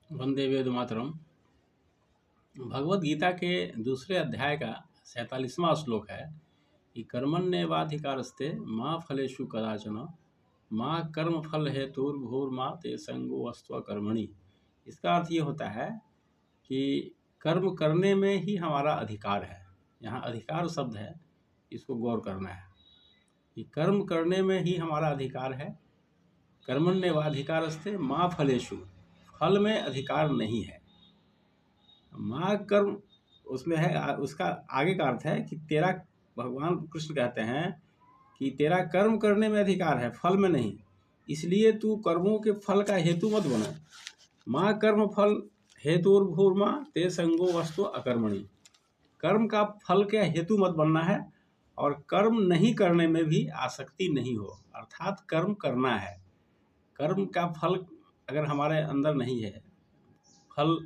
वंदे वेद मातरम। भगवत गीता के दूसरे अध्याय का 47वां श्लोक है कि कर्मण्येवाधिकारस्ते माँ फलेषु कदाचन माँ कर्म फल हेतुर्भूर्मा ते संगो अस्त्व कर्मणि। इसका अर्थ ये होता है कि कर्म करने में ही हमारा अधिकार है। यहाँ अधिकार शब्द है, इसको गौर करना है कि कर्म करने में ही हमारा अधिकार है। कर्मण्येवाधिकारस्ते माँ फलेषु, फल में अधिकार नहीं है। माँ कर्म उसमें है, उसका आगे का अर्थ है कि तेरा, भगवान कृष्ण कहते हैं कि तेरा कर्म करने में अधिकार है, फल में नहीं, इसलिए तू कर्मों के फल का हेतु मत बनो। माँ कर्म फल हेतुर्भूर्मा ते संगो वस्तु अकर्मणि। कर्म का फल का हेतु मत बनना है और कर्म नहीं करने में भी आसक्ति नहीं हो, अर्थात कर्म करना है। कर्म का फल अगर हमारे अंदर नहीं है, फल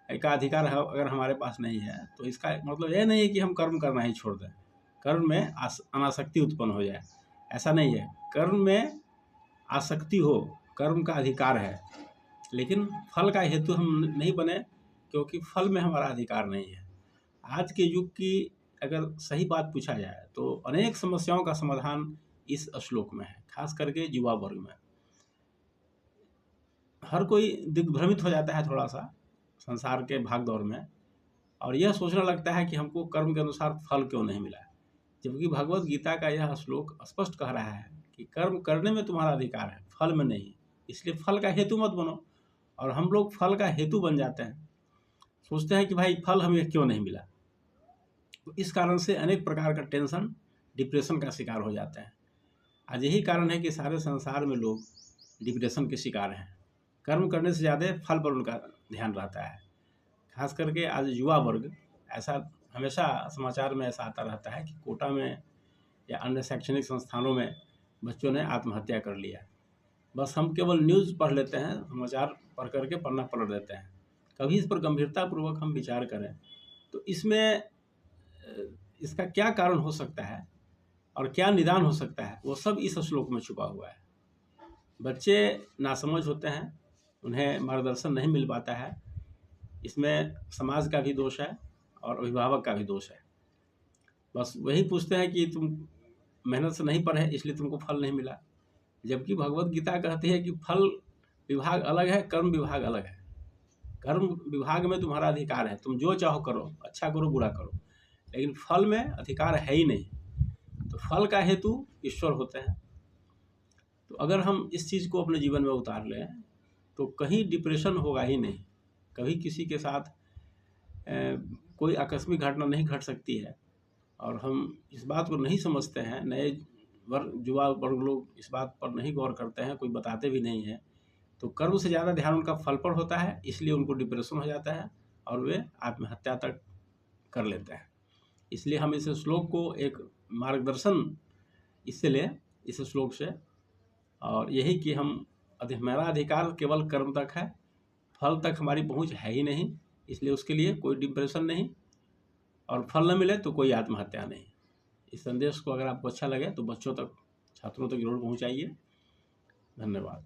का अधिकार अगर हमारे पास नहीं है, तो इसका मतलब यह नहीं है कि हम कर्म करना ही छोड़ दें, कर्म में अनासक्ति उत्पन्न हो जाए, ऐसा नहीं है। कर्म में आसक्ति हो, कर्म का अधिकार है, लेकिन फल का हेतु हम नहीं बने, क्योंकि फल में हमारा अधिकार नहीं है। आज के युग की अगर सही बात पूछा जाए तो अनेक समस्याओं का समाधान इस श्लोक में है, खास करके युवा वर्ग में। हर कोई दिग्भ्रमित हो जाता है थोड़ा सा संसार के भागदौड़ में, और यह सोचने लगता है कि हमको कर्म के अनुसार फल क्यों नहीं मिला, जबकि भगवत गीता का यह श्लोक स्पष्ट कह रहा है कि कर्म करने में तुम्हारा अधिकार है, फल में नहीं। इसलिए फल का हेतु मत बनो। और हम लोग फल का हेतु बन जाते हैं, सोचते हैं कि भाई फल हमें क्यों नहीं मिला। तो इस कारण से अनेक प्रकार का टेंशन, डिप्रेशन का शिकार हो जाते हैं। आज यही कारण है कि सारे संसार में लोग डिप्रेशन के शिकार हैं। कर्म करने से ज़्यादा फल पर उनका ध्यान रहता है। खास करके आज युवा वर्ग, ऐसा हमेशा समाचार में ऐसा आता रहता है कि कोटा में या अन्य शैक्षणिक संस्थानों में बच्चों ने आत्महत्या कर लिया। बस हम केवल न्यूज़ पढ़ लेते हैं, समाचार पढ़ करके पन्ना पलट देते हैं। कभी इस पर गंभीरतापूर्वक हम विचार करें तो इसमें इसका क्या कारण हो सकता है और क्या निदान हो सकता है, वो सब इस श्लोक में छुपा हुआ है। बच्चे नासमझ होते हैं, उन्हें मार्गदर्शन नहीं मिल पाता है। इसमें समाज का भी दोष है और अभिभावक का भी दोष है। बस वही पूछते हैं कि तुम मेहनत से नहीं पढ़े इसलिए तुमको फल नहीं मिला, जबकि भगवत गीता कहती है कि फल विभाग अलग है, कर्म विभाग अलग है। कर्म विभाग में तुम्हारा अधिकार है, तुम जो चाहो करो, अच्छा करो बुरा करो, लेकिन फल में अधिकार है ही नहीं। तो फल का हेतु ईश्वर होते हैं। तो अगर हम इस चीज़ को अपने जीवन में उतार लें तो कहीं डिप्रेशन होगा ही नहीं। कभी किसी के साथ कोई आकस्मिक घटना नहीं घट सकती है, और हम इस बात को नहीं समझते हैं। नए युवा वर्ग लोग इस बात पर नहीं गौर करते हैं, कोई बताते भी नहीं है। तो कर्म से ज़्यादा ध्यान उनका फल पर होता है, इसलिए उनको डिप्रेशन हो जाता है और वे आत्महत्या तक कर लेते हैं। इसलिए हम इस श्लोक को एक मार्गदर्शन इससे लें, इस श्लोक से, और यही कि हम मेरा अधिकार केवल कर्म तक है, फल तक हमारी पहुंच है ही नहीं। इसलिए उसके लिए कोई डिप्रेशन नहीं, और फल न मिले तो कोई आत्महत्या नहीं। इस संदेश को अगर आपको अच्छा लगे तो बच्चों तक, छात्रों तक जरूर पहुंचाइए। धन्यवाद।